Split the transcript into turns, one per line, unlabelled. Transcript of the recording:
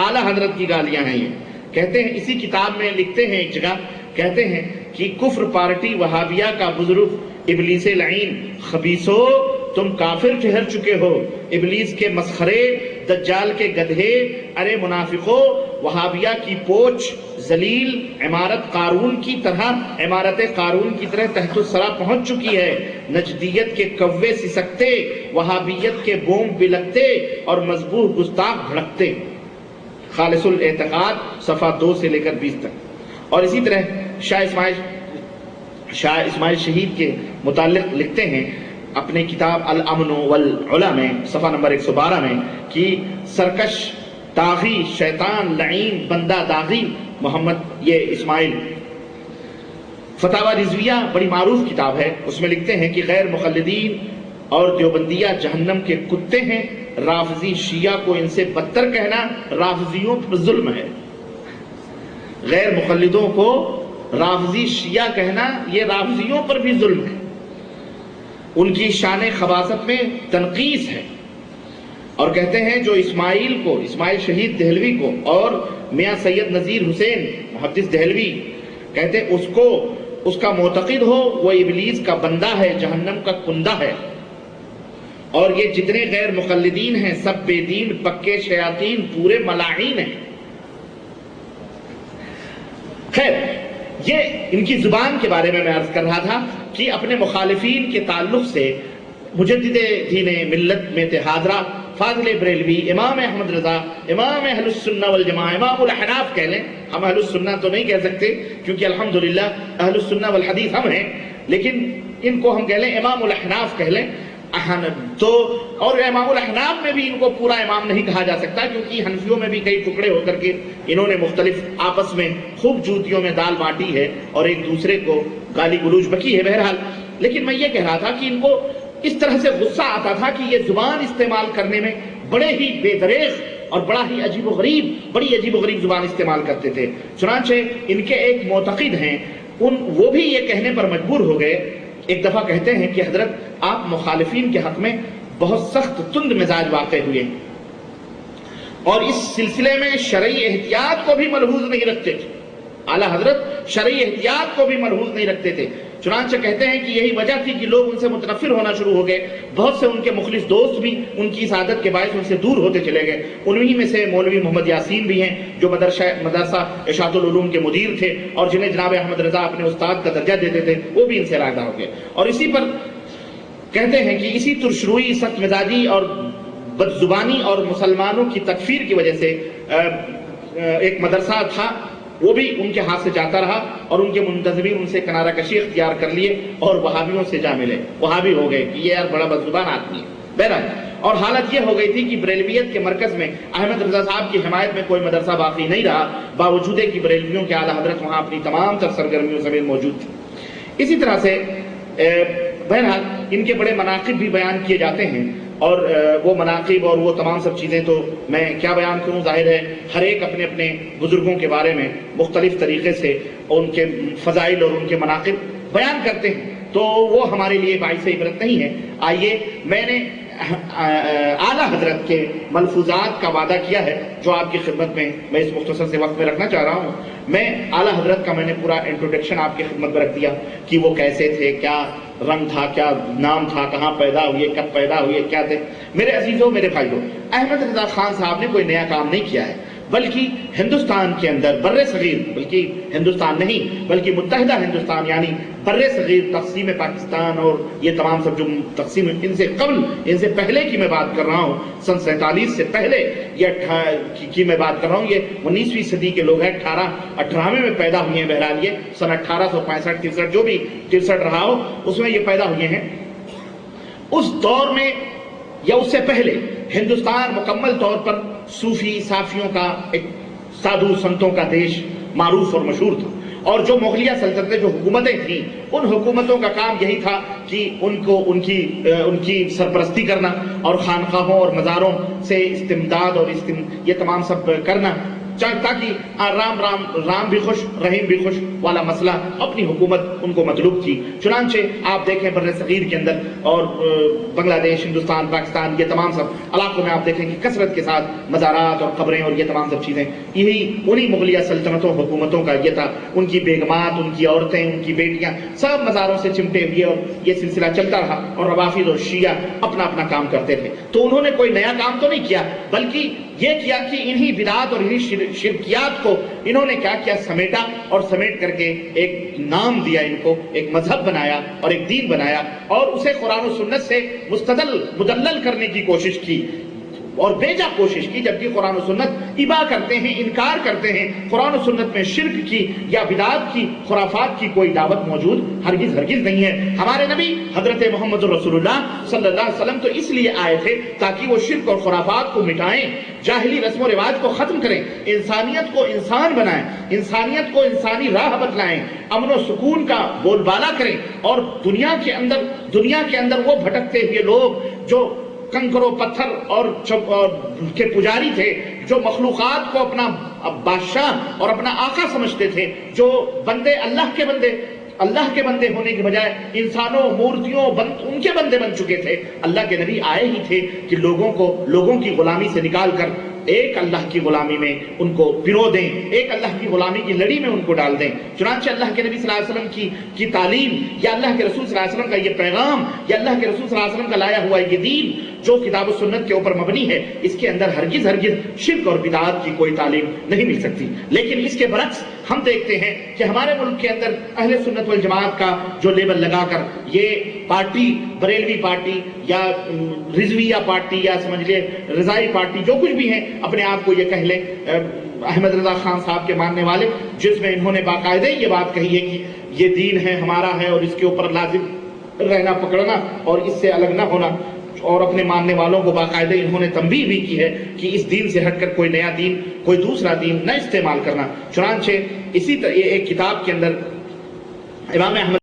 اعلیٰ حضرت کی گالیاں ہیں یہ. کہتے ہیں اسی کتاب میں لکھتے ہیں ایک جگہ، کہتے ہیں کہ کفر پارٹی وہابیہ کا بزرگ ابلیس لعین، خبیثو تم کافر ٹھہر چکے ہو، ابلیس کے مسخرے، دجال کے گدھے، ارے منافقو، وہابیہ کی پوچھ ذلیل عمارت قارون کی طرح تحت الثری پہنچ چکی ہے. نجدیت کے کوے سسکتے، وہابیت کے بوم بلکتے اور مذبوح گستاخ بھڑکتے. خالص الاعتقاد صفحہ 2 سے لے کر 20 تک. اور اسی طرح شاہ اسماعیل شہید کے متعلق لکھتے ہیں اپنے کتاب الامن والعلا میں صفحہ نمبر 112 میں کہ سرکش، داغی، شیطان، لعین، بندہ داغی محمد یہ اسماعیل. فتاوی رضویہ بڑی معروف کتاب ہے، اس میں لکھتے ہیں کہ غیر مقلدین اور دیوبندیہ جہنم کے کتے ہیں. رافضی شیعہ کو ان سے بدتر کہنا رافضیوں پر ظلم ہے. غیر مقلدوں کو رافضی شیعہ کہنا یہ رافضیوں پر بھی ظلم ہے. ان کی شان خباثت میں تنقیص ہے. اور کہتے ہیں جو اسماعیل شہید دہلوی کو اور میاں سید نذیر حسین محدث دہلوی کہتے ہیں اس کا معتقد ہو وہ ابلیس کا بندہ ہے، جہنم کا کندہ ہے. اور یہ جتنے غیر مقلدین ہیں سب بے دین، پکے شیاطین، پورے ملاعین ہیں. خیر، یہ ان کی زبان کے بارے میں عرض کر رہا تھا کہ اپنے مخالفین کے تعلق سے مجدد دین ملت میں تھے حاضرہ فاضل بریلوی، امام احمد رضا، امام اہل السنہ والجماعہ، امام الاحناف کہہ لیں. ہم اہل السنہ تو نہیں کہہ سکتے کیونکہ الحمدللہ اہل السنہ والحدیث ہم ہیں، لیکن ان کو ہم کہہ لیں امام الاحناف کہہ لیں. تو اور امام الاحناف میں بھی ان کو پورا امام نہیں کہا جا سکتا کیونکہ حنفیوں میں بھی کئی ٹکڑے ہو کر کے انہوں نے مختلف آپس میں خوب جوتیوں میں دال بانٹی ہے اور ایک دوسرے کو گالی گلوچ بکی ہے. بہرحال لیکن میں یہ کہہ رہا تھا کہ ان کو اس طرح سے غصہ آتا تھا کہ یہ زبان استعمال کرنے میں بڑے ہی بے دریغ اور بڑی عجیب و غریب زبان استعمال کرتے تھے. چنانچہ ان کے ایک معتقد ہیں وہ بھی یہ کہنے پر مجبور ہو گئے. ایک دفعہ کہتے ہیں کہ حضرت آپ مخالفین کے حق میں بہت سخت تند مزاج واقع ہوئے اور اس سلسلے میں شرعی احتیاط کو بھی ملحوظ نہیں رکھتے تھے. اعلیٰ حضرت شرعی احتیاط کو بھی ملحوظ نہیں رکھتے تھے. چنانچہ کہتے ہیں کہ یہی وجہ تھی کہ لوگ ان سے متنفر ہونا شروع ہو گئے. بہت سے ان کے مخلص دوست بھی ان کی سعادت کے باعث ان سے دور ہوتے چلے گئے. انہی میں سے مولوی محمد یاسین بھی ہیں جو مدرسہ اشاعت العلوم کے مدیر تھے اور جنہیں جناب احمد رضا اپنے استاد کا درجہ دیتے تھے، وہ بھی ان سے راغب ہو گئے. اور اسی پر کہتے ہیں کہ اسی ترشروئی، سخت مزاجی اور بدزبانی اور مسلمانوں کی تکفیر کی وجہ سے ایک مدرسہ تھا وہ بھی ان کے ہاتھ سے جاتا رہا اور ان کے منتظمین ان سے کنارہ کشی اختیار کر لیے اور وہابیوں سے جا ملے. وہابی ہو گئے کہ یہ یار بڑا بدزبان آدمی ہے. بہرحال اور حالت یہ ہو گئی تھی کہ بریلویت کے مرکز میں احمد رضا صاحب کی حمایت میں کوئی مدرسہ باقی نہیں رہا، باوجود کہ بریلویوں کے اعلیٰ حضرت وہاں اپنی تمام تر سرگرمیوں سمیت موجود تھے. اسی طرح سے بہرحال ان کے بڑے مناقب بھی بیان کیے جاتے ہیں اور وہ مناقب اور وہ تمام سب چیزیں تو میں کیا بیان کروں. ظاہر ہے ہر ایک اپنے اپنے بزرگوں کے بارے میں مختلف طریقے سے ان کے فضائل اور ان کے مناقب بیان کرتے ہیں تو وہ ہمارے لیے باعث عبرت نہیں ہے. آئیے میں نے اعلیٰ حضرت کے ملفوظات کا وعدہ کیا ہے جو آپ کی خدمت میں اس مختصر سے وقت میں رکھنا چاہ رہا ہوں. میں اعلیٰ حضرت کا میں نے پورا انٹروڈکشن آپ کی خدمت میں رکھ دیا کہ وہ کیسے تھے، کیا رنگ تھا، کیا نام تھا، کہاں پیدا ہوئے، کب پیدا ہوئے، کیا تھے. میرے عزیزوں، میرے بھائیوں، احمد رضا خان صاحب نے کوئی نیا کام نہیں کیا ہے بلکہ ہندوستان کے اندر بر صغیر، بلکہ ہندوستان نہیں بلکہ متحدہ ہندوستان یعنی بر صغیر، تقسیم پاکستان اور یہ تمام سب جو تقسیم ان سے قبل، ان سے پہلے کی میں بات کر رہا ہوں، سن 47 سے پہلے کی میں بات کر رہا ہوں. یہ 19ویں صدی کے لوگ ہیں، 18ویں میں پیدا ہوئے ہیں. بہرحال یہ سن 1865 63 جو بھی 63 رہا ہو اس میں یہ پیدا ہوئے ہیں. اس دور میں یا اس سے پہلے ہندوستان مکمل طور پر صوفی صافیوں کا ایک سادھو سنتوں کا دیش معروف اور مشہور تھا اور جو مغلیہ سلطنتیں جو حکومتیں تھیں ان حکومتوں کا کام یہی تھا کہ ان کی سرپرستی کرنا اور خانقاہوں اور مزاروں سے استمداد اور یہ تمام سب کرنا. تاکہ رام بھی خوش رحیم بھی خوش والا مسئلہ اپنی حکومت ان کو مطلوب تھی۔ چنانچہ آپ دیکھیں بر صغیر کے اندر اور بنگلہ دیش، ہندوستان، پاکستان، یہ تمام سب علاقوں میں آپ دیکھیں کہ کثرت کے ساتھ مزارات اور قبریں اور یہ تمام سب چیزیں، یہی انہی مغلیہ سلطنتوں حکومتوں کا یہ تھا۔ ان کی بیگمات، ان کی عورتیں، ان کی بیٹیاں سب مزاروں سے چمٹے ہوئے، اور یہ سلسلہ چلتا رہا، اور روافض اور شیعہ اپنا اپنا کام کرتے تھے۔ تو انہوں نے کوئی نیا کام تو نہیں کیا، بلکہ یہ کیا کہ انہی بدعات اور انہی شرکیات کو انہوں نے کیا کیا، سمیٹا، اور سمیٹ کر کے ایک نام دیا ان کو، ایک مذہب بنایا اور ایک دین بنایا، اور اسے قرآن و سنت سے مدلل کرنے کی کوشش کی، اور بیجا کوشش کی، جبکہ قرآن و سنت ابا کرتے ہیں، انکار کرتے ہیں۔ قرآن و سنت میں شرک کی یا بدعات کی، خرافات کی کوئی دعوت موجود ہرگز نہیں ہے۔ ہمارے نبی حضرت محمد رسول اللہ صلی اللہ علیہ وسلم تو اس لیے آئے تھے تاکہ وہ شرک اور خرافات کو مٹائیں، جاہلی رسم و رواج کو ختم کریں، انسانیت کو انسان بنائیں، انسانیت کو انسانی راہ بتلائیں، امن و سکون کا بول بالا کریں، اور دنیا کے اندر وہ بھٹکتے ہوئے لوگ جو کنکر و پتھر اور کے پجاری تھے، جو مخلوقات کو اپنا بادشاہ اور اپنا آقا سمجھتے تھے، جو بندے اللہ کے بندے ہونے کے بجائے انسانوں، مورتیوں ان کے بندے بن چکے تھے، اللہ کے نبی آئے ہی تھے کہ لوگوں کی غلامی سے نکال کر ایک اللہ کی غلامی میں ان کو پرو دیں، ایک اللہ کی غلامی کی لڑی میں ان کو ڈال دیں۔ چنانچہ اللہ کے نبی صلی اللہ علیہ وسلم کی تعلیم، یا اللہ کے رسول صلی اللہ علیہ وسلم کا یہ پیغام، یا اللہ کے رسول صلی اللہ علیہ وسلم کا لایا ہوا یہ دین جو کتاب و سنت کے اوپر مبنی ہے، اس کے اندر ہرگز شرک اور بدعات کی کوئی تعلیم نہیں مل سکتی۔ لیکن اس کے برعکس ہم دیکھتے ہیں کہ ہمارے ملک کے اندر اہل سنت والجماعت کا جو لیبل لگا کر یہ پارٹی، بریلوی پارٹی یا رضویہ پارٹی یا سمجھ لے رضائی پارٹی، جو کچھ بھی ہیں اپنے آپ کو یہ کہہ لیں، احمد رضا خان صاحب کے ماننے والے، جس میں انہوں نے باقاعدہ یہ بات کہی ہے کہ یہ دین ہے، ہمارا ہے، اور اس کے اوپر لازم رہنا، پکڑنا اور اس سے الگ نہ ہونا، اور اپنے ماننے والوں کو باقاعدہ انہوں نے تنبیہ بھی کی ہے کہ اس دین سے ہٹ کر کوئی نیا دین، کوئی دوسرا دین نہ استعمال کرنا۔ چنانچہ اسی طرح ایک کتاب کے اندر امام احمد